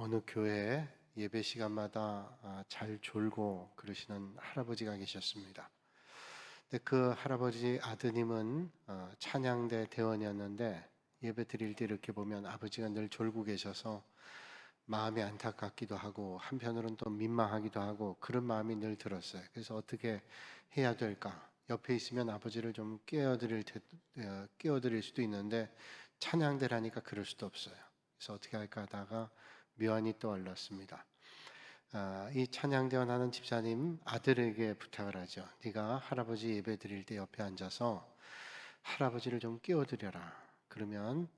어느 교회에 예배 시간마다 잘 졸고 그러시는 할아버지가 계셨습니다. 근데 그 할아버지 아드님은 찬양대 대원이었는데 예배 드릴 때 이렇게 보면 아버지가 늘 졸고 계셔서 마음이 안타깝기도 하고 한편으로는 또 민망하기도 하고 그런 마음이 늘 들었어요. 그래서 어떻게 해야 될까? 옆에 있으면 아버지를 좀 깨워드릴 수도 있는데 찬양대라니까 그럴 수도 없어요. 그래서 어떻게 할까 하다가 묘안이 떠올랐습니다. 이 찬양대원 하는 집사님 아들에게 부탁을 하죠. 네가 할아버지 예배 드릴 때 옆에 앉아서 할아버지를 좀 깨워드려라. 그러면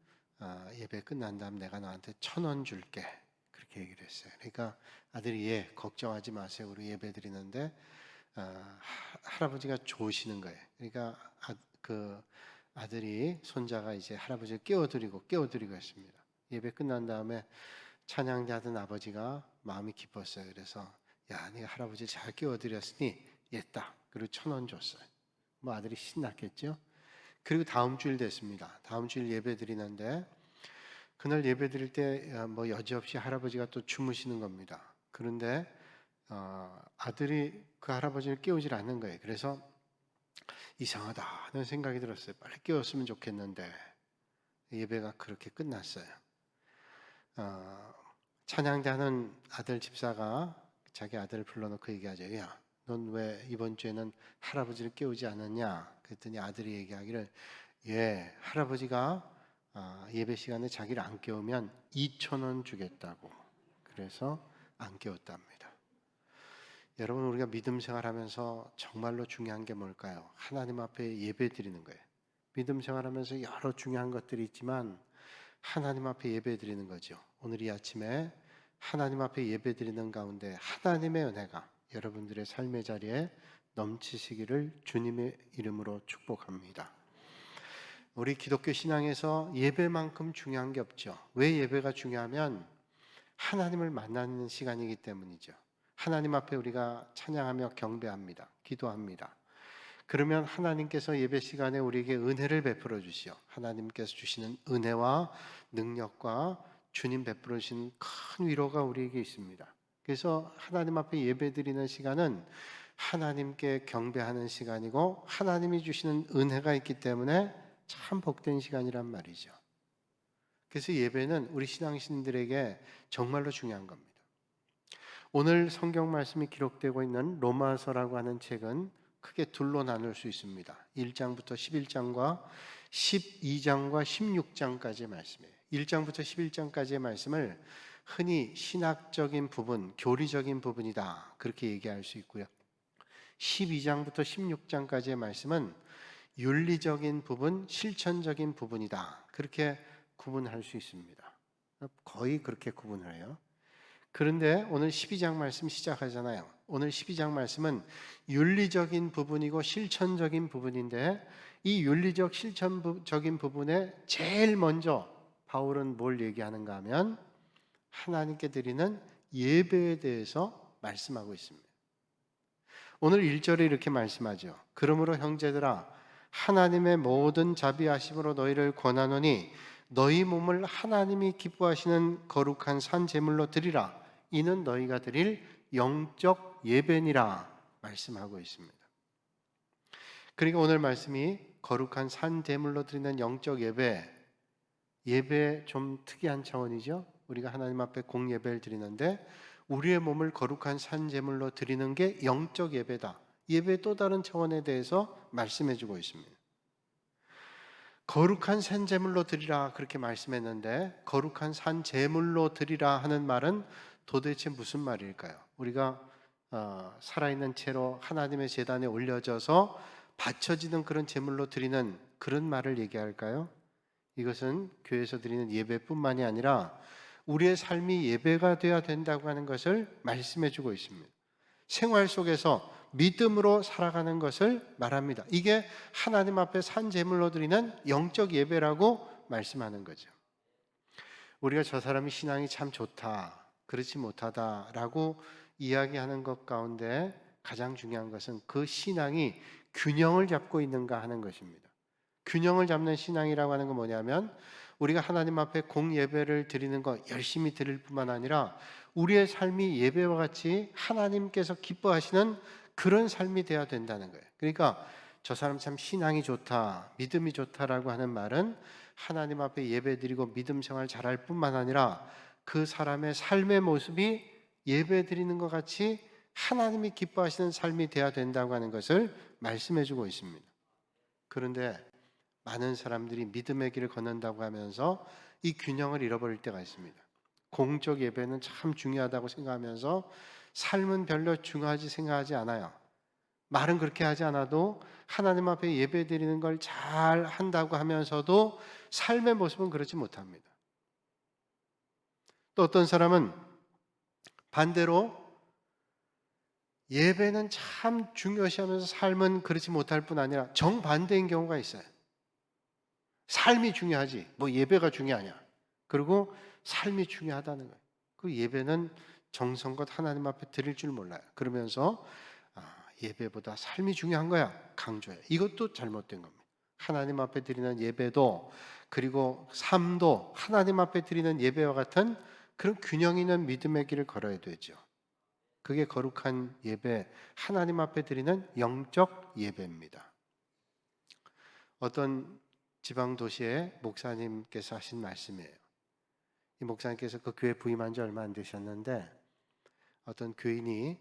예배 끝난 다음 내가 너한테 1,000원 줄게. 그렇게 얘기를 했어요. 그러니까 아들이 걱정하지 마세요. 우리 예배 드리는데 할아버지가 좋으시는 거예요. 그러니까 그 아들이 손자가 이제 할아버지를 깨워드리고 했습니다. 예배 끝난 다음에 찬양대 하던 아버지가 마음이 기뻤어요. 그래서 야, 네가 할아버지 잘 깨워드렸으니 얘다. 그리고 1,000원 줬어요. 뭐 아들이 신났겠죠. 그리고 다음 주일 됐습니다. 다음 주일 예배 드리는데 그날 예배 드릴 때 뭐 여지없이 할아버지가 또 주무시는 겁니다. 그런데 아들이 그 할아버지를 깨우질 않는 거예요. 그래서 이상하다는 생각이 들었어요. 빨리 깨웠으면 좋겠는데 예배가 그렇게 끝났어요. 찬양대 하는 아들 집사가 자기 아들을 불러놓고 얘기하죠. 야, 넌 왜 이번 주에는 할아버지를 깨우지 않았냐? 그랬더니 아들이 얘기하기를 할아버지가 예배 시간에 자기를 안 깨우면 2,000원 주겠다고. 그래서 안 깨웠답니다. 여러분, 우리가 믿음 생활하면서 정말로 중요한 게 뭘까요? 하나님 앞에 예배 드리는 거예요. 믿음 생활하면서 여러 중요한 것들이 있지만 하나님 앞에 예배 드리는 거죠. 오늘 이 아침에 하나님 앞에 예배 드리는 가운데 하나님의 은혜가 여러분들의 삶의 자리에 넘치시기를 주님의 이름으로 축복합니다. 우리 기독교 신앙에서 예배만큼 중요한 게 없죠. 왜 예배가 중요하면 하나님을 만나는 시간이기 때문이죠. 하나님 앞에 우리가 찬양하며 경배합니다. 기도합니다. 그러면 하나님께서 예배 시간에 우리에게 은혜를 베풀어 주시오. 하나님께서 주시는 은혜와 능력과 주님 베풀어 주신 큰 위로가 우리에게 있습니다. 그래서 하나님 앞에 예배 드리는 시간은 하나님께 경배하는 시간이고 하나님이 주시는 은혜가 있기 때문에 참 복된 시간이란 말이죠. 그래서 예배는 우리 신앙신들에게 정말로 중요한 겁니다. 오늘 성경 말씀이 기록되고 있는 로마서라고 하는 책은 크게 둘로 나눌 수 있습니다. 1장부터 11장과 12장과 16장까지의 말씀이에요. 1장부터 11장까지의 말씀을 흔히 신학적인 부분, 교리적인 부분이다 그렇게 얘기할 수 있고요. 12장부터 16장까지의 말씀은 윤리적인 부분, 실천적인 부분이다 그렇게 구분할 수 있습니다. 거의 그렇게 구분을 해요. 그런데 오늘 12장 말씀 시작하잖아요. 오늘 12장 말씀은 윤리적인 부분이고 실천적인 부분인데 이 윤리적 실천적인 부분에 제일 먼저 바울은 뭘 얘기하는가 하면 하나님께 드리는 예배에 대해서 말씀하고 있습니다. 오늘 1절에 이렇게 말씀하죠. 그러므로 형제들아 하나님의 모든 자비하심으로 너희를 권하노니 너희 몸을 하나님이 기뻐하시는 거룩한 산 제물로 드리라. 이는 너희가 드릴 영적 예배니라 말씀하고 있습니다. 그러니까 오늘 말씀이 거룩한 산 제물로 드리는 영적 예배 좀 특이한 차원이죠. 우리가 하나님 앞에 공예배를 드리는데 우리의 몸을 거룩한 산 제물로 드리는 게 영적 예배다. 예배의 또 다른 차원에 대해서 말씀해 주고 있습니다. 거룩한 산 제물로 드리라 그렇게 말씀했는데 거룩한 산 제물로 드리라 하는 말은 도대체 무슨 말일까요? 우리가 살아있는 채로 하나님의 제단에 올려져서 바쳐지는 그런 제물로 드리는 그런 말을 얘기할까요? 이것은 교회에서 드리는 예배뿐만이 아니라 우리의 삶이 예배가 되어야 된다고 하는 것을 말씀해 주고 있습니다. 생활 속에서 믿음으로 살아가는 것을 말합니다. 이게 하나님 앞에 산 제물로 드리는 영적 예배라고 말씀하는 거죠. 우리가 저 사람이 신앙이 참 좋다, 그렇지 못하다라고 이야기하는 것 가운데 가장 중요한 것은 그 신앙이 균형을 잡고 있는가 하는 것입니다. 균형을 잡는 신앙이라고 하는 건 뭐냐면 우리가 하나님 앞에 공예배를 드리는 것 열심히 드릴 뿐만 아니라 우리의 삶이 예배와 같이 하나님께서 기뻐하시는 그런 삶이 되어야 된다는 거예요. 그러니까 저 사람 참 신앙이 좋다, 믿음이 좋다라고 하는 말은 하나님 앞에 예배 드리고 믿음 생활 잘할 뿐만 아니라 그 사람의 삶의 모습이 예배 드리는 것 같이 하나님이 기뻐하시는 삶이 되어야 된다고 하는 것을 말씀해 주고 있습니다. 그런데 많은 사람들이 믿음의 길을 걷는다고 하면서 이 균형을 잃어버릴 때가 있습니다. 공적 예배는 참 중요하다고 생각하면서 삶은 별로 중요하지 생각하지 않아요. 말은 그렇게 하지 않아도 하나님 앞에 예배 드리는 걸 잘 한다고 하면서도 삶의 모습은 그렇지 못합니다. 또 어떤 사람은 반대로 예배는 참 중요시하면서 삶은 그렇지 못할 뿐 아니라 정반대인 경우가 있어요. 삶이 중요하지 뭐 예배가 중요하냐. 그리고 삶이 중요하다는 거예요. 그 예배는 정성껏 하나님 앞에 드릴 줄 몰라요. 그러면서 예배보다 삶이 중요한 거야 강조해요. 이것도 잘못된 겁니다. 하나님 앞에 드리는 예배도 그리고 삶도 하나님 앞에 드리는 예배와 같은 그런 균형 있는 믿음의 길을 걸어야 되죠. 그게 거룩한 예배, 하나님 앞에 드리는 영적 예배입니다. 어떤 지방 도시의 목사님께서 하신 말씀이에요. 이 목사님께서 그 교회 부임한 지 얼마 안 되셨는데 어떤 교인이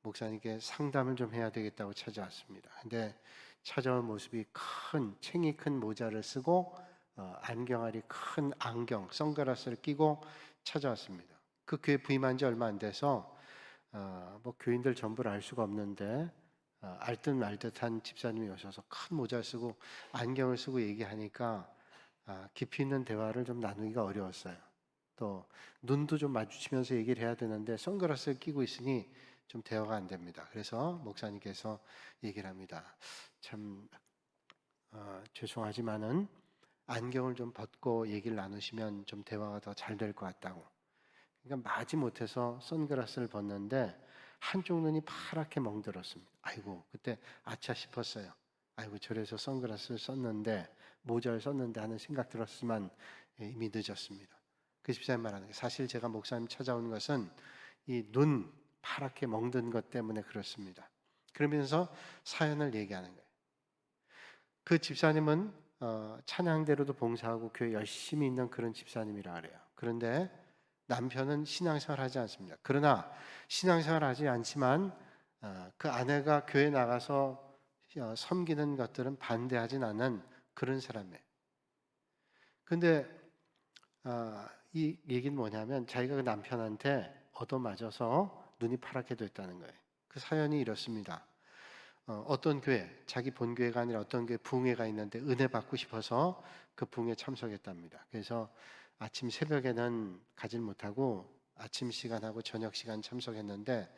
목사님께 상담을 좀 해야 되겠다고 찾아왔습니다. 근데 찾아온 모습이 챙이 큰 모자를 쓰고 안경알이 큰 안경, 선글라스를 끼고 찾아왔습니다. 그 교회 부임한 지 얼마 안 돼서 뭐 교인들 전부를 알 수가 없는데 알듯 말듯한 집사님이 오셔서 큰 모자를 쓰고 안경을 쓰고 얘기하니까 깊이 있는 대화를 좀 나누기가 어려웠어요. 또 눈도 좀 마주치면서 얘기를 해야 되는데 선글라스를 끼고 있으니 좀 대화가 안 됩니다. 그래서 목사님께서 얘기를 합니다. 참 죄송하지만은 안경을 좀 벗고 얘기를 나누시면 좀 대화가 더 잘 될 것 같다고. 그러니까 마지못해서 선글라스를 벗는데 한쪽 눈이 파랗게 멍들었습니다. 아이고 그때 아차 싶었어요. 아이고 저래서 선글라스를 썼는데 모자를 썼는데 하는 생각 들었지만 이미 늦었습니다. 그 집사님 말하는 게 사실 제가 목사님 찾아온 것은 이 눈 파랗게 멍든 것 때문에 그렇습니다. 그러면서 사연을 얘기하는 거예요. 그 집사님은 찬양대로도 봉사하고 교회 열심히 있는 그런 집사님이라 그래요. 그런데 남편은 신앙생활 하지 않습니다. 그러나 신앙생활 하지 않지만 그 아내가 교회 나가서 섬기는 것들은 반대하진 않은 그런 사람이에요. 근데 이 얘기는 뭐냐면 자기가 그 남편한테 얻어맞아서 눈이 파랗게 됐다는 거예요. 그 사연이 이렇습니다. 어떤 교회, 자기 본교회가 아니라 어떤 교회 부흥회가 있는데 은혜 받고 싶어서 그 부흥회에 참석했답니다. 그래서 아침 새벽에는 가질 못하고 아침 시간하고 저녁 시간 참석했는데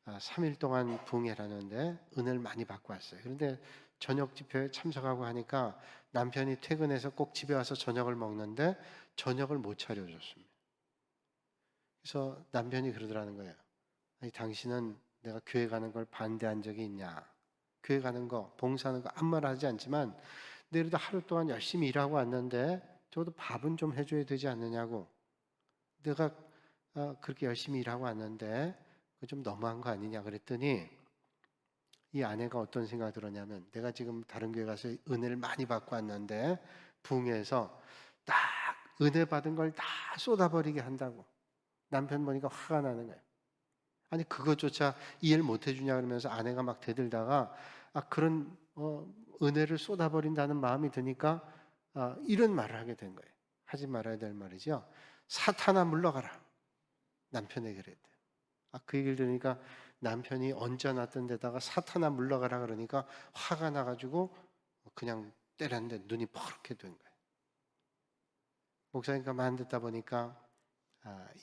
3일 동안 부흥회라는데 은혜를 많이 받고 왔어요. 그런데 저녁 집회에 참석하고 하니까 남편이 퇴근해서 꼭 집에 와서 저녁을 먹는데 저녁을 못 차려줬습니다. 그래서 남편이 그러더라는 거예요. 아니, 당신은 내가 교회 가는 걸 반대한 적이 있냐? 교회 가는 거, 봉사하는 거 아무 말 하지 않지만 내일도 하루 동안 열심히 일하고 왔는데 적어도 밥은 좀 해줘야 되지 않느냐고. 내가 그렇게 열심히 일하고 왔는데 그거 좀 너무한 거 아니냐 그랬더니 이 아내가 어떤 생각이 들었냐면 내가 지금 다른 교회 가서 은혜를 많이 받고 왔는데 부흥회에서 딱 은혜 받은 걸 다 쏟아버리게 한다고. 남편 보니까 화가 나는 거예요. 아니 그것조차 이해를 못 해주냐 그러면서 아내가 막 대들다가 그런 은혜를 쏟아버린다는 마음이 드니까 이런 말을 하게 된 거예요. 하지 말아야 될 말이죠. 사탄아 물러가라. 남편에게 그랬대요. 그 얘기를 들으니까 남편이 얹어놨던 데다가 사탄아 물러가라 그러니까 화가 나가지고 그냥 때렸는데 눈이 퍼렇게 된 거예요. 목사님 가만 듣다 보니까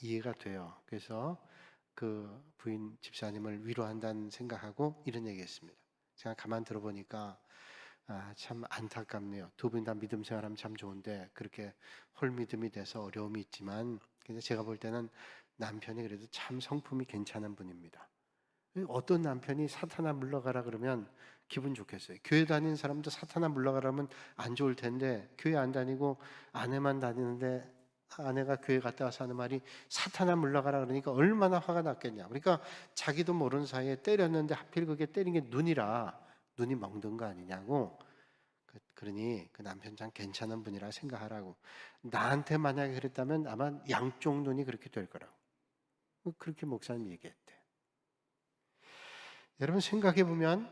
이해가 돼요. 그래서 그 부인 집사님을 위로한다는 생각하고 이런 얘기했습니다. 제가 가만 들어보니까 참 안타깝네요. 두 분 다 믿음 생활하면 참 좋은데 그렇게 홀믿음이 돼서 어려움이 있지만 근데 제가 볼 때는 남편이 그래도 참 성품이 괜찮은 분입니다. 어떤 남편이 사탄아 물러가라 그러면 기분 좋겠어요. 교회 다니는 사람도 사탄아 물러가라면 안 좋을 텐데, 교회 안 다니고 아내만 다니는데 아내가 교회 갔다 와서 하는 말이 사탄아 물러가라 그러니까 얼마나 화가 났겠냐. 그러니까 자기도 모르는 사이에 때렸는데 하필 그게 때린 게 눈이라 눈이 멍든 거 아니냐고. 그러니 그 남편 참 괜찮은 분이라 생각하라고. 나한테 만약에 그랬다면 아마 양쪽 눈이 그렇게 될 거라고. 그렇게 목사님이 얘기했대. 여러분 생각해 보면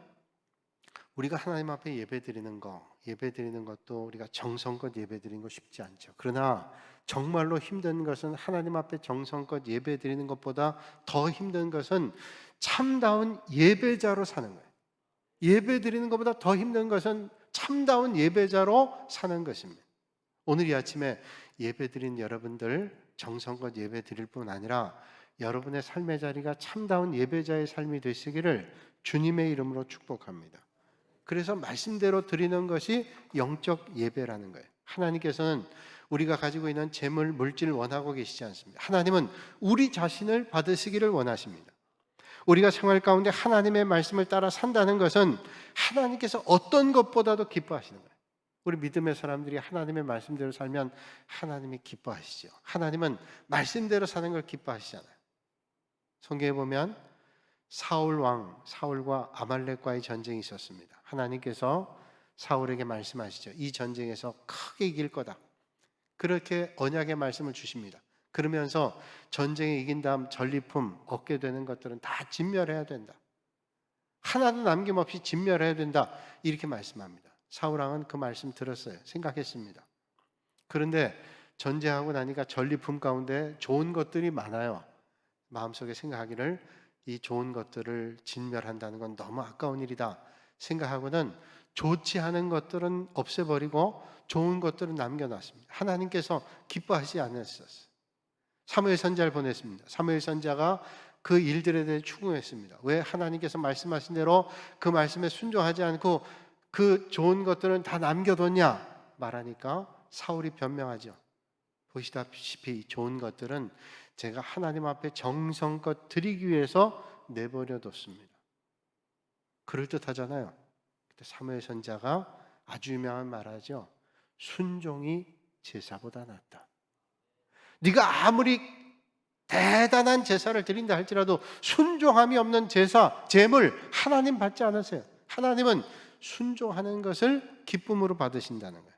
우리가 하나님 앞에 예배드리는 것도 우리가 정성껏 예배드리는 거 쉽지 않죠. 그러나 정말로 힘든 것은 하나님 앞에 정성껏 예배드리는 것보다 더 힘든 것은 참다운 예배자로 사는 거예요. 예배드리는 것보다 더 힘든 것은 참다운 예배자로 사는 것입니다. 오늘 이 아침에 예배드린 여러분들 정성껏 예배드릴 뿐 아니라 여러분의 삶의 자리가 참다운 예배자의 삶이 되시기를 주님의 이름으로 축복합니다. 그래서 말씀대로 드리는 것이 영적 예배라는 거예요. 하나님께서는 우리가 가지고 있는 재물, 물질을 원하고 계시지 않습니다. 하나님은 우리 자신을 받으시기를 원하십니다. 우리가 생활 가운데 하나님의 말씀을 따라 산다는 것은 하나님께서 어떤 것보다도 기뻐하시는 거예요. 우리 믿음의 사람들이 하나님의 말씀대로 살면 하나님이 기뻐하시죠. 하나님은 말씀대로 사는 걸 기뻐하시잖아요. 성경에 보면 사울과 아말렉과의 전쟁이 있었습니다. 하나님께서 사울에게 말씀하시죠. 이 전쟁에서 크게 이길 거다. 그렇게 언약의 말씀을 주십니다. 그러면서 전쟁에 이긴 다음 전리품 얻게 되는 것들은 다 진멸해야 된다. 하나도 남김없이 진멸해야 된다. 이렇게 말씀합니다. 사울왕은 그 말씀 들었어요. 생각했습니다. 그런데 전쟁하고 나니까 전리품 가운데 좋은 것들이 많아요. 마음속에 생각하기를 이 좋은 것들을 진멸한다는 건 너무 아까운 일이다 생각하고는 좋지 않은 것들은 없애버리고 좋은 것들은 남겨놨습니다. 하나님께서 기뻐하지 않으셨어요. 사무엘 선지자를 보냈습니다. 사무엘 선지자가 그 일들에 대해 추궁했습니다. 왜 하나님께서 말씀하신 대로 그 말씀에 순종하지 않고 그 좋은 것들은 다 남겨뒀냐 말하니까 사울이 변명하죠. 보시다시피 좋은 것들은 제가 하나님 앞에 정성껏 드리기 위해서 내버려뒀습니다. 그럴듯하잖아요. 그때 사무엘 선지자가 아주 유명한 말하죠. 순종이 제사보다 낫다. 네가 아무리 대단한 제사를 드린다 할지라도 순종함이 없는 제사, 제물 하나님 받지 않으세요. 하나님은 순종하는 것을 기쁨으로 받으신다는 거예요.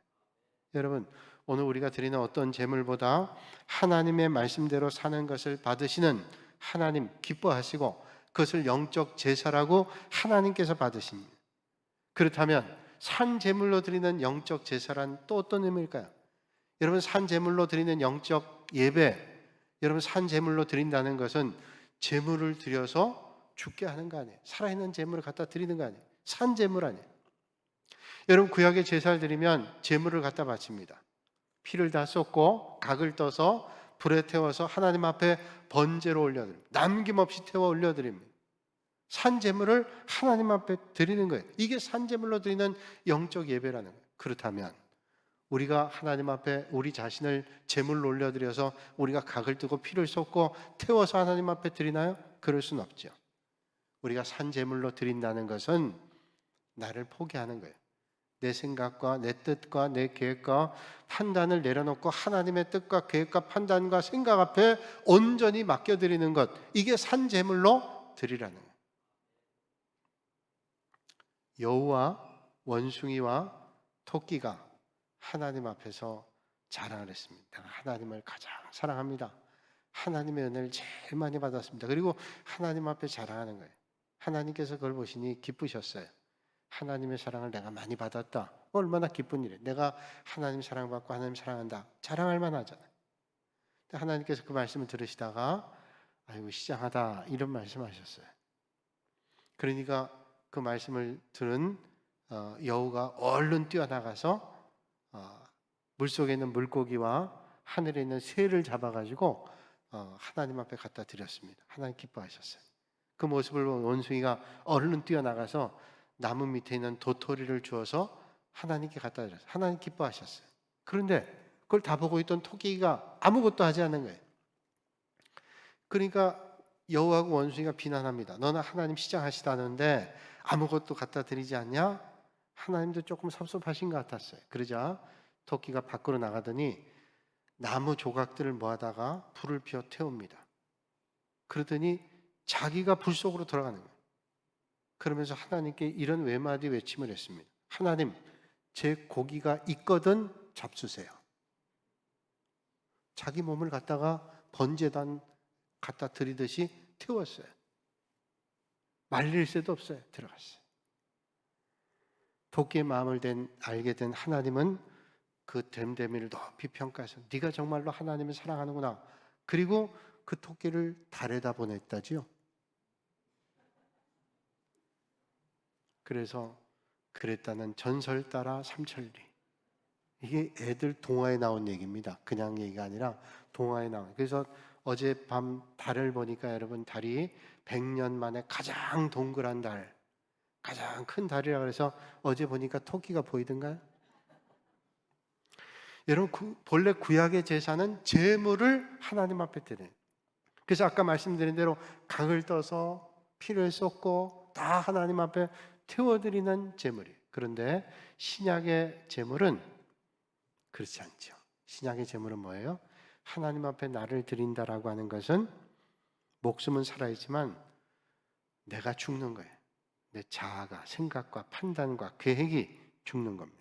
여러분 오늘 우리가 드리는 어떤 제물보다 하나님의 말씀대로 사는 것을 받으시는 하나님 기뻐하시고 그것을 영적 제사라고 하나님께서 받으십니다. 그렇다면 산 제물로 드리는 영적 제사란 또 어떤 의미일까요? 여러분 산 제물로 드리는 영적 예배, 여러분 산 제물로 드린다는 것은 제물을 드려서 죽게 하는 거 아니에요. 살아있는 제물을 갖다 드리는 거 아니에요. 산 제물 아니에요. 여러분 구약의 제사를 드리면 제물을 갖다 바칩니다. 피를 다 쏟고 각을 떠서 불에 태워서 하나님 앞에 번제로 올려드립니다. 남김없이 태워 올려드립니다. 산 제물을 하나님 앞에 드리는 거예요. 이게 산 제물로 드리는 영적 예배라는 거예요. 그렇다면 우리가 하나님 앞에 우리 자신을 제물로 올려드려서 우리가 각을 뜨고 피를 쏟고 태워서 하나님 앞에 드리나요? 그럴 수는 없죠. 우리가 산 제물로 드린다는 것은 나를 포기하는 거예요. 내 생각과 내 뜻과 내 계획과 판단을 내려놓고 하나님의 뜻과 계획과 판단과 생각 앞에 온전히 맡겨드리는 것, 이게 산 제물로 드리라는 거예요. 여우와 원숭이와 토끼가 하나님 앞에서 자랑을 했습니다. 내가 하나님을 가장 사랑합니다. 하나님의 은혜를 제일 많이 받았습니다. 그리고 하나님 앞에 자랑하는 거예요. 하나님께서 그걸 보시니 기쁘셨어요. 하나님의 사랑을 내가 많이 받았다. 얼마나 기쁜 일이에요. 내가 하나님 사랑받고 하나님 사랑한다. 자랑할 만하잖아요. 하나님께서 그 말씀을 들으시다가 아이고 시장하다 이런 말씀하셨어요. 그러니까 그 말씀을 들은 여우가 얼른 뛰어나가서 물속에 있는 물고기와 하늘에 있는 새를 잡아가지고 하나님 앞에 갖다 드렸습니다. 하나님 기뻐하셨어요. 그 모습을 본 원숭이가 얼른 뛰어나가서 나무 밑에 있는 도토리를 주어서 하나님께 갖다 드렸어요. 하나님 기뻐하셨어요. 그런데 그걸 다 보고 있던 토끼가 아무것도 하지 않는 거예요. 그러니까 여호와하고 원숭이가 비난합니다. 너는 하나님 시장하시다는데 아무것도 갖다 드리지 않냐? 하나님도 조금 섭섭하신 것 같았어요. 그러자 토끼가 밖으로 나가더니 나무 조각들을 모아다가 불을 피워 태웁니다. 그러더니 자기가 불 속으로 들어가는 거예요. 그러면서 하나님께 이런 외마디 외침을 했습니다. 하나님, 제 고기가 있거든 잡수세요. 자기 몸을 갖다가 번제단 갖다 드리듯이 태웠어요. 말릴 새도 없어요. 들어갔어요. 토끼의 마음을 알게 된 하나님은 그 됨됨이를 높이 평가해서 네가 정말로 하나님을 사랑하는구나. 그리고 그 토끼를 달에다 보냈다지요. 그래서 그랬다는 전설 따라 삼천리. 이게 애들 동화에 나온 얘기입니다. 그냥 얘기가 아니라 동화에 나온. 그래서 어젯밤 달을 보니까 여러분 달이 100년 만에 가장 동그란 달, 가장 큰 달이라 그래서 어제 보니까 토끼가 보이던가요? 여러분 본래 구약의 제사는 제물을 하나님 앞에 드려요. 그래서 아까 말씀드린 대로 각을 떠서 피를 쏟고 다 하나님 앞에 태워드리는 제물이에요. 그런데 신약의 제물은 그렇지 않죠. 신약의 제물은 뭐예요? 하나님 앞에 나를 드린다라고 하는 것은 목숨은 살아있지만 내가 죽는 거예요. 내 자아가, 생각과 판단과 계획이 죽는 겁니다.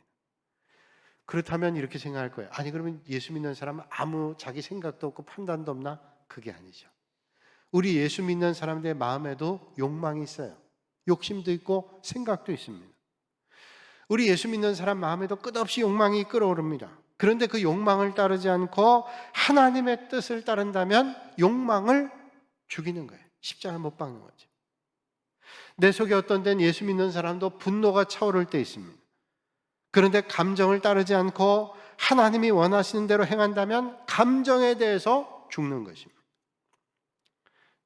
그렇다면 이렇게 생각할 거예요. 아니 그러면 예수 믿는 사람은 아무 자기 생각도 없고 판단도 없나? 그게 아니죠. 우리 예수 믿는 사람들의 마음에도 욕망이 있어요. 욕심도 있고 생각도 있습니다. 우리 예수 믿는 사람 마음에도 끝없이 욕망이 끓어오릅니다. 그런데 그 욕망을 따르지 않고 하나님의 뜻을 따른다면 욕망을 죽이는 거예요. 십자가에 못 박는 거죠. 내 속에 어떤 데는 예수 믿는 사람도 분노가 차오를 때 있습니다. 그런데 감정을 따르지 않고 하나님이 원하시는 대로 행한다면 감정에 대해서 죽는 것입니다.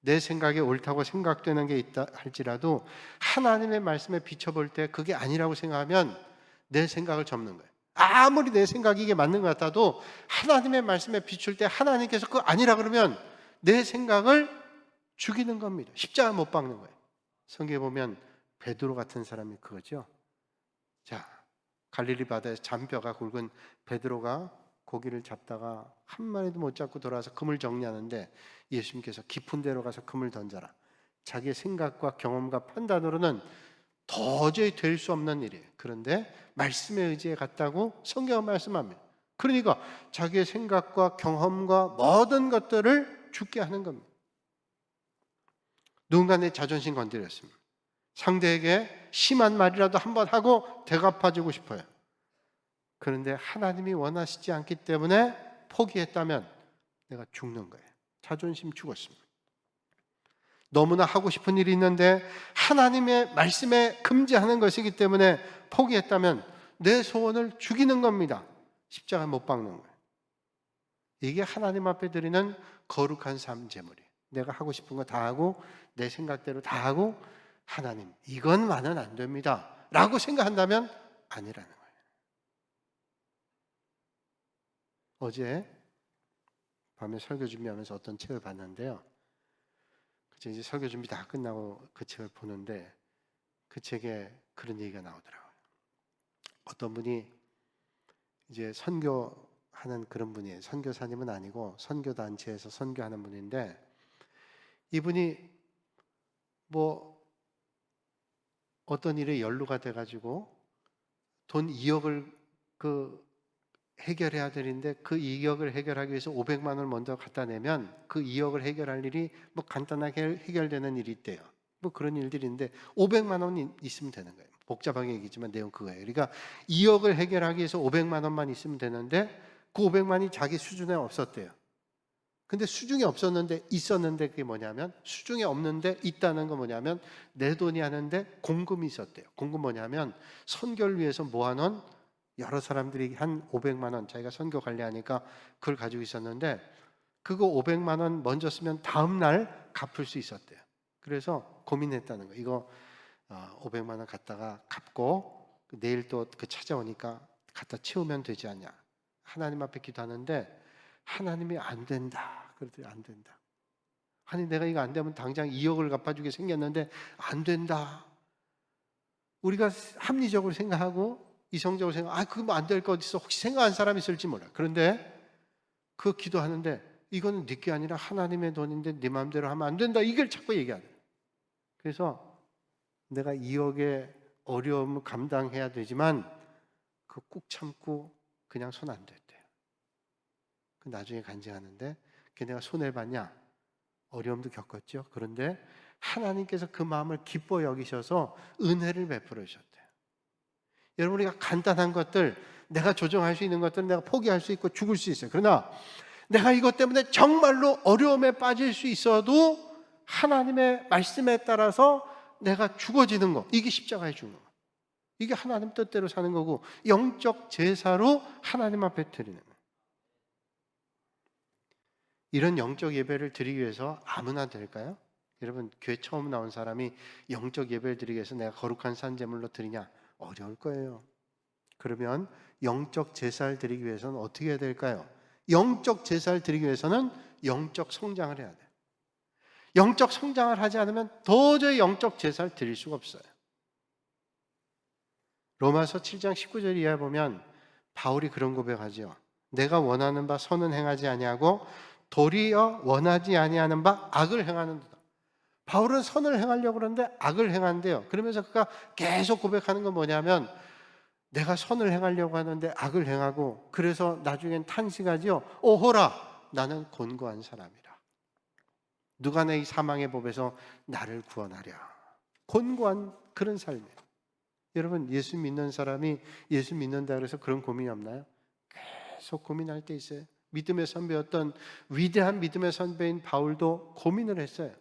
내 생각에 옳다고 생각되는 게 있다 할지라도 하나님의 말씀에 비춰볼 때 그게 아니라고 생각하면 내 생각을 접는 거예요. 아무리 내 생각이 이게 맞는 것 같아도 하나님의 말씀에 비출 때 하나님께서 그거 아니라 그러면 내 생각을 죽이는 겁니다. 십자가 못 박는 거예요. 성경에 보면 베드로 같은 사람이 그거죠. 자, 갈릴리 바다에서 잔뼈가 굵은 베드로가 고기를 잡다가 한 마리도 못 잡고 돌아와서 그물 정리하는데 예수님께서 깊은 데로 가서 그물 던져라. 자기의 생각과 경험과 판단으로는 도저히 될 수 없는 일이에요. 그런데 말씀에 의지해 갔다고 성경은 말씀합니다. 그러니까 자기의 생각과 경험과 모든 것들을 죽게 하는 겁니다. 누군가 내 자존심 건드렸습니다. 상대에게 심한 말이라도 한번 하고 대갚아주고 싶어요. 그런데 하나님이 원하시지 않기 때문에 포기했다면 내가 죽는 거예요. 자존심 죽었습니다. 너무나 하고 싶은 일이 있는데 하나님의 말씀에 금지하는 것이기 때문에 포기했다면 내 소원을 죽이는 겁니다. 십자가에 못 박는 거예요. 이게 하나님 앞에 드리는 거룩한 삶 제물이에요. 내가 하고 싶은 거 다 하고 내 생각대로 다 하고 하나님 이것만은 안 됩니다 라고 생각한다면 아니라는 거예요. 어제 밤에 설교 준비하면서 어떤 책을 봤는데요. 이제 설교 준비 다 끝나고 그 책을 보는데 그 책에 그런 얘기가 나오더라고요. 어떤 분이 이제 선교하는 그런 분이에요. 선교사님은 아니고 선교단체에서 선교하는 분인데 이분이 뭐 어떤 일에 연루가 돼가지고 돈 2억을 해결해야 되는데 그 2억을 해결하기 위해서 500만 원을 먼저 갖다 내면 그 2억을 해결할 일이 뭐 간단하게 해결되는 일이 있대요. 뭐 그런 일들인데 500만 원이 있으면 되는 거예요. 복잡하게 얘기지만 내용 그거예요. 그러니까 2억을 해결하기 위해서 500만 원만 있으면 되는데 그 500만이 자기 수준에 없었대요. 근데 수중에 없었는데 있었는데 그게 뭐냐면 수중에 없는데 있다는 건 뭐냐면 내 돈이 하는데 공금이 있었대요. 공금 뭐냐면 선교를 위해서 모아놓은 여러 사람들이 한 500만 원 자기가 선교 관리하니까 그걸 가지고 있었는데 그거 500만 원 먼저 쓰면 다음 날 갚을 수 있었대요. 그래서 고민했다는 거예요. 이거 500만 원 갖다가 갚고 내일 또 그 찾아오니까 갖다 채우면 되지 않냐. 하나님 앞에 기도하는데 하나님이 안 된다. 그러더니 안 된다. 아니 내가 이거 안 되면 당장 2억을 갚아주게 생겼는데 안 된다. 우리가 합리적으로 생각하고 이성적으로 생각, 그거 뭐 안 될 거 어디 있어? 혹시 생각한 사람이 있을지 몰라. 그런데 그 기도하는데 이거는 네 게 아니라 하나님의 돈인데 네 마음대로 하면 안 된다. 이걸 자꾸 얘기하는. 그래서 내가 2억의 어려움을 감당해야 되지만 그 꾹 참고 그냥 손 안 댔대요. 그 나중에 간증하는데 걔네가 손해를 봤냐? 어려움도 겪었죠. 그런데 하나님께서 그 마음을 기뻐 여기셔서 은혜를 베풀어 주셨대요. 여러분, 우리가 간단한 것들, 내가 조정할 수 있는 것들은 내가 포기할 수 있고 죽을 수 있어요. 그러나 내가 이것 때문에 정말로 어려움에 빠질 수 있어도 하나님의 말씀에 따라서 내가 죽어지는 거, 이게 십자가에 죽는 거. 이게 하나님 뜻대로 사는 거고 영적 제사로 하나님 앞에 드리는 거예요. 이런 영적 예배를 드리기 위해서 아무나 될까요? 여러분, 교회 처음 나온 사람이 영적 예배를 드리기 위해서 내가 거룩한 산제물로 드리냐? 어려울 거예요. 그러면 영적 제사를 드리기 위해서는 어떻게 해야 될까요? 영적 제사를 드리기 위해서는 영적 성장을 해야 돼요. 영적 성장을 하지 않으면 도저히 영적 제사를 드릴 수가 없어요. 로마서 7장 19절 이하에 보면 바울이 그런 고백하죠. 내가 원하는 바 선은 행하지 아니하고 도리어 원하지 아니하는 바 악을 행하는도다. 바울은 선을 행하려고 그러는데 악을 행한대요. 그러면서 그가 계속 고백하는 건 뭐냐면 내가 선을 행하려고 하는데 악을 행하고 그래서 나중엔 탄식하지요. 오호라 나는 곤고한 사람이라. 누가 내 이 사망의 법에서 나를 구원하랴. 곤고한 그런 삶이에요. 여러분, 예수 믿는 사람이 예수 믿는다 그래서 그런 고민이 없나요? 계속 고민할 때 있어요. 믿음의 선배였던 위대한 믿음의 선배인 바울도 고민을 했어요.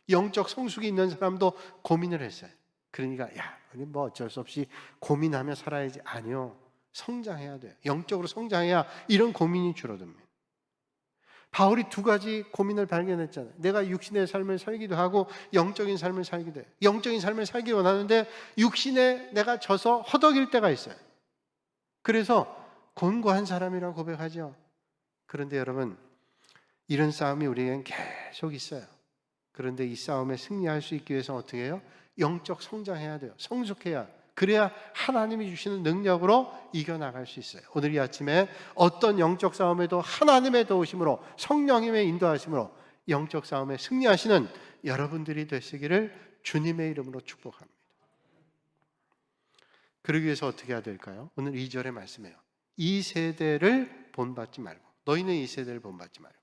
영적 성숙이 있는 사람도 고민을 했어요. 그러니까 우리 뭐 어쩔 수 없이 고민하며 살아야지. 아니요, 성장해야 돼요. 영적으로 성장해야 이런 고민이 줄어듭니다. 바울이 두 가지 고민을 발견했잖아요. 내가 육신의 삶을 살기도 하고 영적인 삶을 살기도 해요. 영적인 삶을 살기 원하는데 육신에 내가 져서 허덕일 때가 있어요. 그래서 곤고한 사람이라고 고백하죠. 그런데 여러분, 이런 싸움이 우리에겐 계속 있어요. 그런데 이 싸움에 승리할 수 있기 위해서 어떻게 해요? 영적 성장해야 돼요. 성숙해야. 그래야 하나님이 주시는 능력으로 이겨나갈 수 있어요. 오늘 이 아침에 어떤 영적 싸움에도 하나님의 도우심으로 성령님의 인도하심으로 영적 싸움에 승리하시는 여러분들이 되시기를 주님의 이름으로 축복합니다. 그러기 위해서 어떻게 해야 될까요? 오늘 2절의 말씀이에요. 이 세대를 본받지 말고, 너희는 이 세대를 본받지 말고.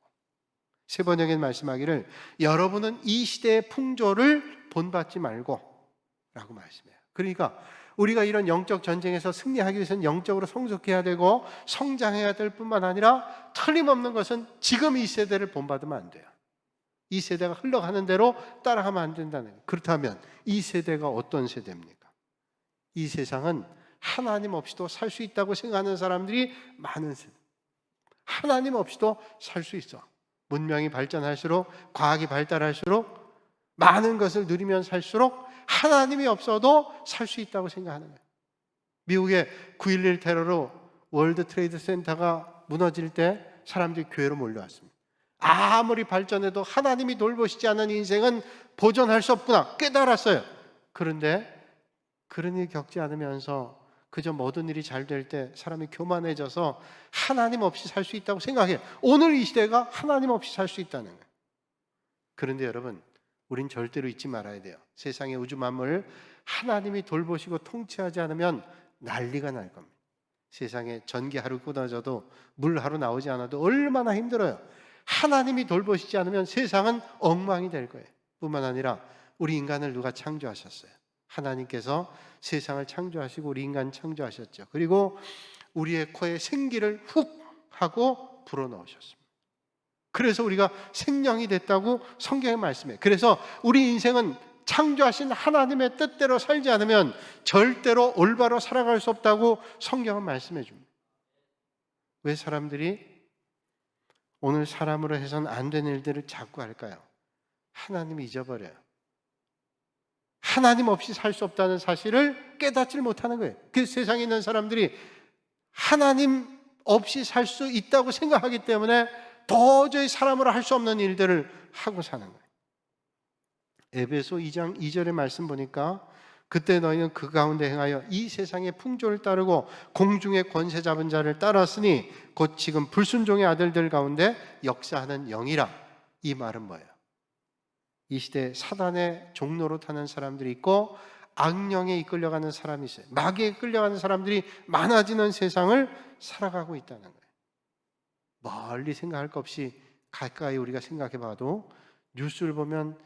세 번역에 말씀하기를 여러분은 이 시대의 풍조를 본받지 말고 라고 말씀해요. 그러니까 우리가 이런 영적 전쟁에서 승리하기 위해서는 영적으로 성숙해야 되고 성장해야 될 뿐만 아니라 틀림없는 것은 지금 이 세대를 본받으면 안 돼요. 이 세대가 흘러가는 대로 따라가면 안 된다는 거예요. 그렇다면 이 세대가 어떤 세대입니까? 이 세상은 하나님 없이도 살 수 있다고 생각하는 사람들이 많은 세대. 하나님 없이도 살 수 있어. 문명이 발전할수록, 과학이 발달할수록, 많은 것을 누리면 살수록 하나님이 없어도 살 수 있다고 생각하는 거예요. 미국의 9.11 테러로 월드 트레이드 센터가 무너질 때 사람들이 교회로 몰려왔습니다. 아무리 발전해도 하나님이 돌보시지 않은 인생은 보존할 수 없구나 깨달았어요. 그런데 그런 일 겪지 않으면서 그저 모든 일이 잘 될 때 사람이 교만해져서 하나님 없이 살 수 있다고 생각해요. 오늘 이 시대가 하나님 없이 살 수 있다는 거예요. 그런데 여러분, 우린 절대로 잊지 말아야 돼요. 세상의 우주 만물을 하나님이 돌보시고 통치하지 않으면 난리가 날 겁니다. 세상에 전기 하루 끊어져도 물 하루 나오지 않아도 얼마나 힘들어요. 하나님이 돌보시지 않으면 세상은 엉망이 될 거예요. 뿐만 아니라 우리 인간을 누가 창조하셨어요? 하나님께서 세상을 창조하시고 우리 인간 창조하셨죠. 그리고 우리의 코에 생기를 훅 하고 불어넣으셨습니다. 그래서 우리가 생명이 됐다고 성경에 말씀해요. 그래서 우리 인생은 창조하신 하나님의 뜻대로 살지 않으면 절대로 올바로 살아갈 수 없다고 성경은 말씀해 줍니다. 왜 사람들이 오늘 사람으로 해서는 안 되는 일들을 자꾸 할까요? 하나님이 잊어버려요. 하나님 없이 살 수 없다는 사실을 깨닫지 못하는 거예요. 그 세상에 있는 사람들이 하나님 없이 살 수 있다고 생각하기 때문에 도저히 사람으로 할 수 없는 일들을 하고 사는 거예요. 에베소 2장 2절의 말씀 보니까 그때 너희는 그 가운데 행하여 이 세상의 풍조를 따르고 공중의 권세 잡은 자를 따랐으니 곧 지금 불순종의 아들들 가운데 역사하는 영이라. 이 말은 뭐예요? 이 시대에 사단의 종로로 타는 사람들이 있고 악령에 이끌려가는 사람이 있어요. 마귀에 끌려가는 사람들이 많아지는 세상을 살아가고 있다는 거예요. 멀리 생각할 것 없이 가까이 우리가 생각해 봐도 뉴스를 보면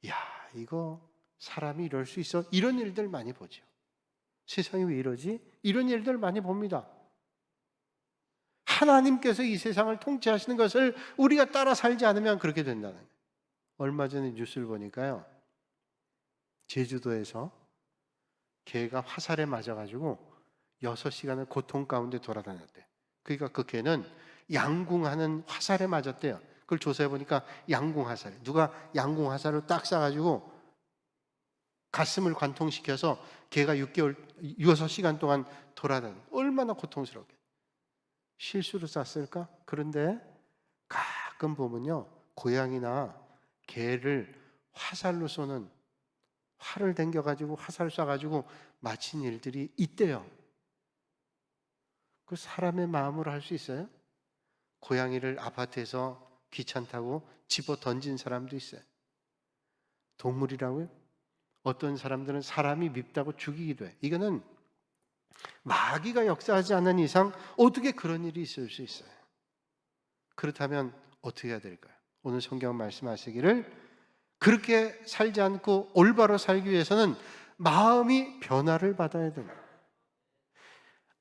야, 이거 사람이 이럴 수 있어? 이런 일들 많이 보죠. 세상이 왜 이러지? 이런 일들 많이 봅니다. 하나님께서 이 세상을 통치하시는 것을 우리가 따라 살지 않으면 그렇게 된다는 거예요. 얼마 전에 뉴스를 보니까요, 제주도에서 개가 화살에 맞아가지고 6시간을 고통 가운데 돌아다녔대요. 그러니까 그 개는 양궁하는 화살에 맞았대요. 그걸 조사해 보니까 양궁 화살, 누가 양궁 화살을 딱 쏴가지고 가슴을 관통시켜서 개가 6시간 동안 돌아다녀. 얼마나 고통스럽게. 실수로 쐈을까? 그런데 가끔 보면요, 고양이나 개를 화살로 쏘는, 활을 당겨가지고 화살 쏴가지고 마친 일들이 있대요. 그 사람의 마음으로 할 수 있어요? 고양이를 아파트에서 귀찮다고 집어 던진 사람도 있어요. 동물이라고요? 어떤 사람들은 사람이 밉다고 죽이기도 해. 이거는 마귀가 역사하지 않는 이상 어떻게 그런 일이 있을 수 있어요? 그렇다면 어떻게 해야 될까요? 오늘 성경 말씀하시기를 그렇게 살지 않고 올바로 살기 위해서는 마음이 변화를 받아야 됩니다.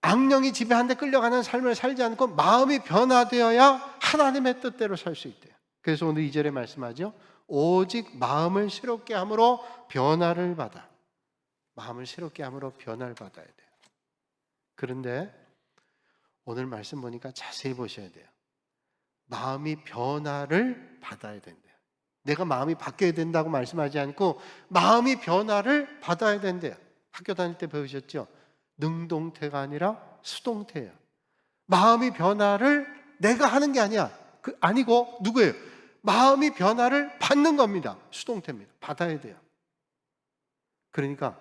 악령이 지배하는데 끌려가는 삶을 살지 않고 마음이 변화되어야 하나님의 뜻대로 살 수 있대요. 그래서 오늘 2절에 말씀하죠. 오직 마음을 새롭게 함으로 변화를 받아. 마음을 새롭게 함으로 변화를 받아야 돼요. 그런데 오늘 말씀 보니까 자세히 보셔야 돼요. 마음이 변화를 받아야 된대요. 내가 마음이 바뀌어야 된다고 말씀하지 않고 마음이 변화를 받아야 된대요. 학교 다닐 때 배우셨죠? 능동태가 아니라 수동태예요. 마음이 변화를 내가 하는 게 아니고 누구예요? 마음이 변화를 받는 겁니다. 수동태입니다. 받아야 돼요. 그러니까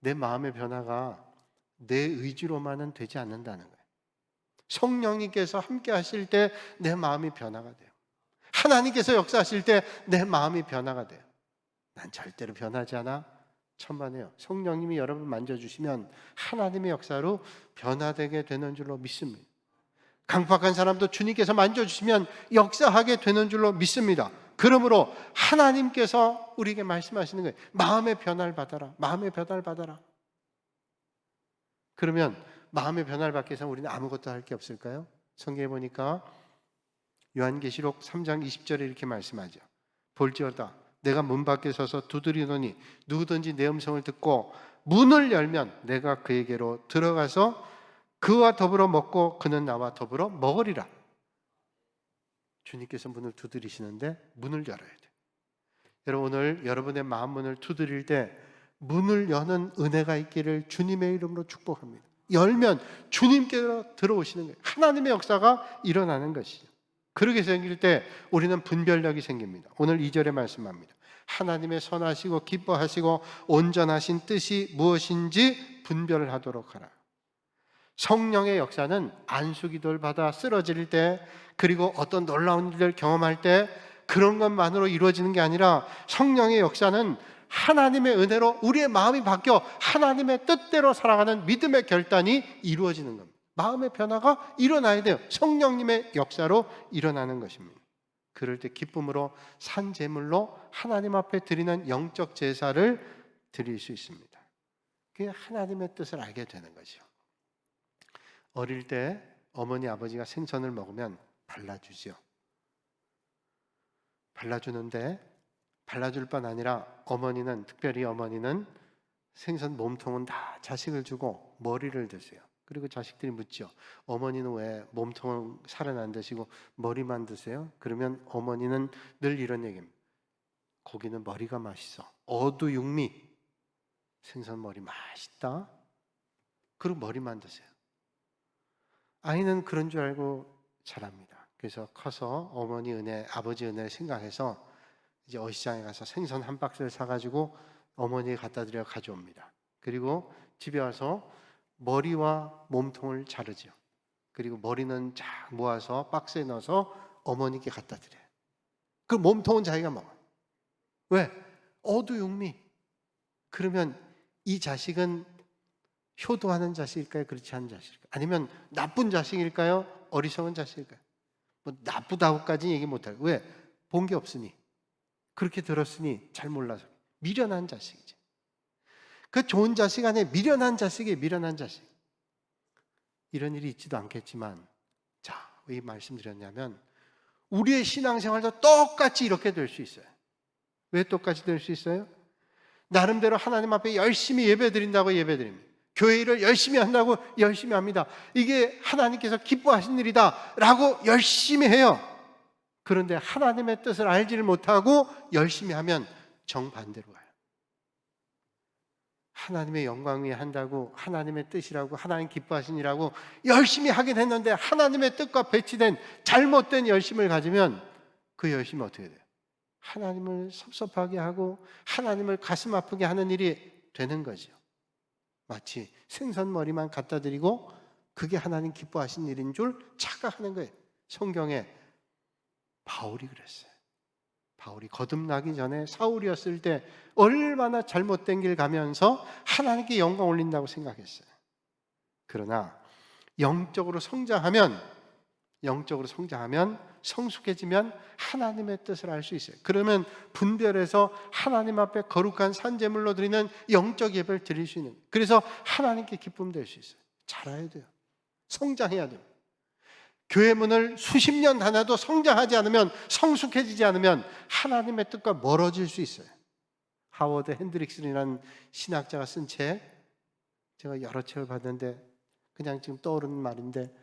내 마음의 변화가 내 의지로만은 되지 않는다는 거예요. 성령님께서 함께 하실 때 내 마음이 변화가 돼요. 하나님께서 역사하실 때 내 마음이 변화가 돼요. 난 절대로 변하지 않아. 천만에요. 성령님이 여러분 만져주시면 하나님의 역사로 변화되게 되는 줄로 믿습니다. 강팍한 사람도 주님께서 만져주시면 역사하게 되는 줄로 믿습니다. 그러므로 하나님께서 우리에게 말씀하시는 거예요. 마음의 변화를 받아라. 마음의 변화를 받아라. 그러면 마음의 변화를 받기 위해서 우리는 아무것도 할 게 없을까요? 성경에 보니까 요한계시록 3장 20절에 이렇게 말씀하죠. 볼지어다 내가 문 밖에 서서 두드리노니 누구든지 내 음성을 듣고 문을 열면 내가 그에게로 들어가서 그와 더불어 먹고 그는 나와 더불어 먹으리라. 주님께서 문을 두드리시는데 문을 열어야 돼요. 여러분 오늘 여러분의 마음 문을 두드릴 때 문을 여는 은혜가 있기를 주님의 이름으로 축복합니다. 열면 주님께로 들어오시는 거예요. 하나님의 역사가 일어나는 것이죠. 그렇게 생길 때 우리는 분별력이 생깁니다. 오늘 2절에 말씀합니다. 하나님의 선하시고 기뻐하시고 온전하신 뜻이 무엇인지 분별을 하도록 하라. 성령의 역사는 안수기도를 받아 쓰러질 때 그리고 어떤 놀라운 일을 경험할 때 그런 것만으로 이루어지는 게 아니라 성령의 역사는 하나님의 은혜로 우리의 마음이 바뀌어 하나님의 뜻대로 살아가는 믿음의 결단이 이루어지는 겁니다. 마음의 변화가 일어나야 돼요. 성령님의 역사로 일어나는 것입니다. 그럴 때 기쁨으로 산 제물로 하나님 앞에 드리는 영적 제사를 드릴 수 있습니다. 그게 하나님의 뜻을 알게 되는 거죠. 어릴 때 어머니 아버지가 생선을 먹으면 발라주죠. 발라주는데 발라줄 뿐 아니라 특별히 어머니는 생선 몸통은 다 자식을 주고 머리를 드세요. 그리고 자식들이 묻죠. 어머니는 왜 몸통은 살은 안 드시고 머리만 드세요? 그러면 어머니는 늘 이런 얘기입니다. 고기는 머리가 맛있어. 어두육미. 생선 머리 맛있다. 그리고 머리만 드세요. 아이는 그런 줄 알고 자랍니다. 그래서 커서 어머니 은혜, 아버지 은혜를 생각해서 이제 어시장에 가서 생선 한 박스를 사가지고 어머니에 갖다 드려 가져옵니다. 그리고 집에 와서 머리와 몸통을 자르죠. 그리고 머리는 쫙 모아서 박스에 넣어서 어머니께 갖다 드려요. 그 몸통은 자기가 먹어요. 왜? 어두육미. 그러면 이 자식은 효도하는 자식일까요? 그렇지 않은 자식일까요? 아니면 나쁜 자식일까요? 어리석은 자식일까요? 뭐 나쁘다고까지 얘기 못해요. 왜? 본 게 없으니. 그렇게 들었으니 잘 몰라서. 미련한 자식이지. 그 좋은 자식 안에 미련한 자식이에요. 미련한 자식. 이런 일이 있지도 않겠지만, 자, 왜 이 말씀 드렸냐면 우리의 신앙생활도 똑같이 이렇게 될 수 있어요. 왜 똑같이 될 수 있어요? 나름대로 하나님 앞에 열심히 예배드린다고 예배드립니다. 교회 일을 열심히 한다고 열심히 합니다. 이게 하나님께서 기뻐하신 일이다 라고 열심히 해요. 그런데 하나님의 뜻을 알지를 못하고 열심히 하면 정반대로 가요. 하나님의 영광 위에 한다고, 하나님의 뜻이라고, 하나님 기뻐하신 일이라고 열심히 하긴 했는데 하나님의 뜻과 배치된 잘못된 열심을 가지면 그 열심이 어떻게 돼요? 하나님을 섭섭하게 하고 하나님을 가슴 아프게 하는 일이 되는 거죠. 마치 생선 머리만 갖다 드리고 그게 하나님 기뻐하신 일인 줄 착각하는 거예요. 성경에 바울이 그랬어요. 바울이 거듭나기 전에 사울이었을 때 얼마나 잘못된 길 가면서 하나님께 영광 올린다고 생각했어요. 그러나 영적으로 성장하면 성숙해지면 하나님의 뜻을 알 수 있어요. 그러면 분별해서 하나님 앞에 거룩한 산제물로 드리는 영적 예배를 드릴 수 있는 거예요. 그래서 하나님께 기쁨 될 수 있어요. 자라야 돼요. 성장해야 돼요. 교회 문을 수십 년 닫아도 성장하지 않으면, 성숙해지지 않으면 하나님의 뜻과 멀어질 수 있어요. 하워드 핸드릭슨이라는 신학자가 쓴 책, 제가 여러 책을 봤는데 그냥 지금 떠오르는 말인데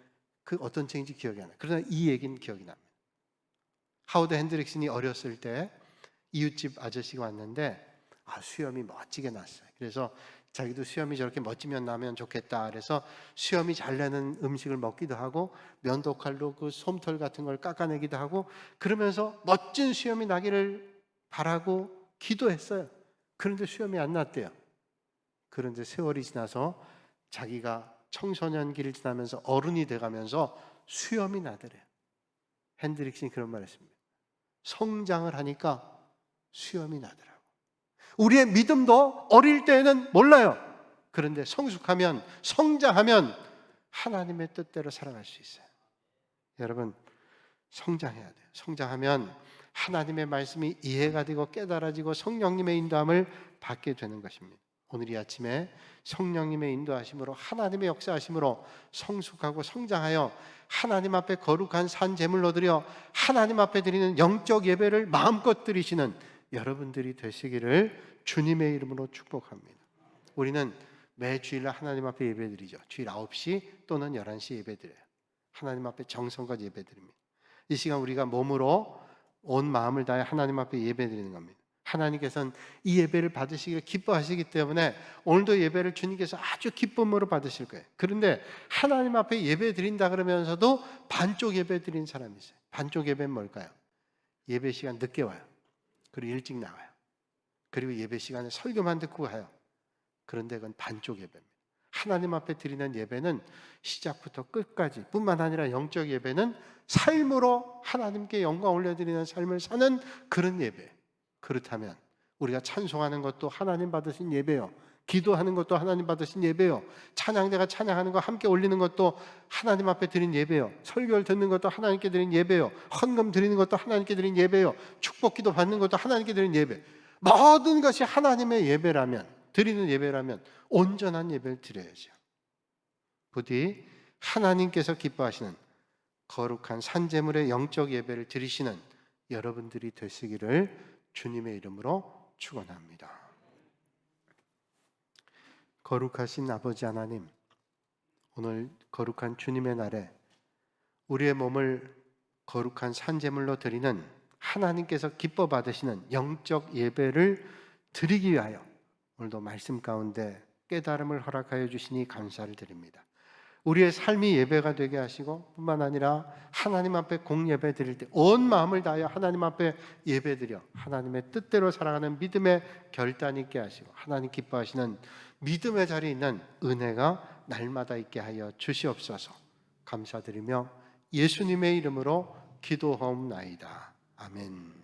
그 어떤 책인지 기억이 안 나요. 그러나 이 얘기는 기억이 납니다. 하워드 핸드릭슨이 어렸을 때 이웃집 아저씨가 왔는데 수염이 멋지게 났어요. 그래서 자기도 수염이 저렇게 멋지면 나면 좋겠다. 그래서 수염이 잘 나는 음식을 먹기도 하고 면도칼로 그 솜털 같은 걸 깎아내기도 하고 그러면서 멋진 수염이 나기를 바라고 기도했어요. 그런데 수염이 안 났대요. 그런데 세월이 지나서 자기가 청소년기를 지나면서 어른이 돼가면서 수염이 나더래요. 핸드릭슨이 그런 말 했습니다. 성장을 하니까 수염이 나더라고. 우리의 믿음도 어릴 때는 몰라요. 그런데 성숙하면, 성장하면 하나님의 뜻대로 살아갈 수 있어요. 여러분, 성장해야 돼요. 성장하면 하나님의 말씀이 이해가 되고 깨달아지고 성령님의 인도함을 받게 되는 것입니다. 오늘 이 아침에 성령님의 인도하심으로, 하나님의 역사하심으로 성숙하고 성장하여 하나님 앞에 거룩한 산 제물로 드려 하나님 앞에 드리는 영적 예배를 마음껏 드리시는 여러분들이 되시기를 주님의 이름으로 축복합니다. 우리는 매 주일날 하나님 앞에 예배드리죠. 주일 9시 또는 11시 예배드려요. 하나님 앞에 정성껏 예배드립니다. 이 시간 우리가 몸으로 온 마음을 다해 하나님 앞에 예배드리는 겁니다. 하나님께서는 이 예배를 받으시기를 기뻐하시기 때문에 오늘도 예배를 주님께서 아주 기쁨으로 받으실 거예요. 그런데 하나님 앞에 예배 드린다 그러면서도 반쪽 예배 드린 사람이 있어요. 반쪽 예배는 뭘까요? 예배 시간 늦게 와요. 그리고 일찍 나와요. 그리고 예배 시간에 설교만 듣고 가요. 그런데 그건 반쪽 예배입니다. 하나님 앞에 드리는 예배는 시작부터 끝까지 뿐만 아니라 영적 예배는 삶으로 하나님께 영광 올려드리는 삶을 사는 그런 예배. 그렇다면 우리가 찬송하는 것도 하나님 받으신 예배요, 기도하는 것도 하나님 받으신 예배요, 찬양대가 찬양하는 거 함께 올리는 것도 하나님 앞에 드린 예배요, 설교를 듣는 것도 하나님께 드린 예배요, 헌금 드리는 것도 하나님께 드린 예배요, 축복기도 받는 것도 하나님께 드린 예배. 모든 것이 하나님의 예배라면, 드리는 예배라면 온전한 예배를 드려야죠. 부디 하나님께서 기뻐하시는 거룩한 산제물의 영적 예배를 드리시는 여러분들이 되시기를 주님의 이름으로 축원합니다. 거룩하신 아버지 하나님, 오늘 거룩한 주님의 날에 우리의 몸을 거룩한 산제물로 드리는 하나님께서 기뻐 받으시는 영적 예배를 드리기 위하여 오늘도 말씀 가운데 깨달음을 허락하여 주시니 감사를 드립니다. 우리의 삶이 예배가 되게 하시고 뿐만 아니라 하나님 앞에 공예배 드릴 때 온 마음을 다하여 하나님 앞에 예배 드려 하나님의 뜻대로 살아가는 믿음의 결단 있게 하시고 하나님 기뻐하시는 믿음의 자리에 있는 은혜가 날마다 있게 하여 주시옵소서. 감사드리며 예수님의 이름으로 기도하옵나이다. 아멘.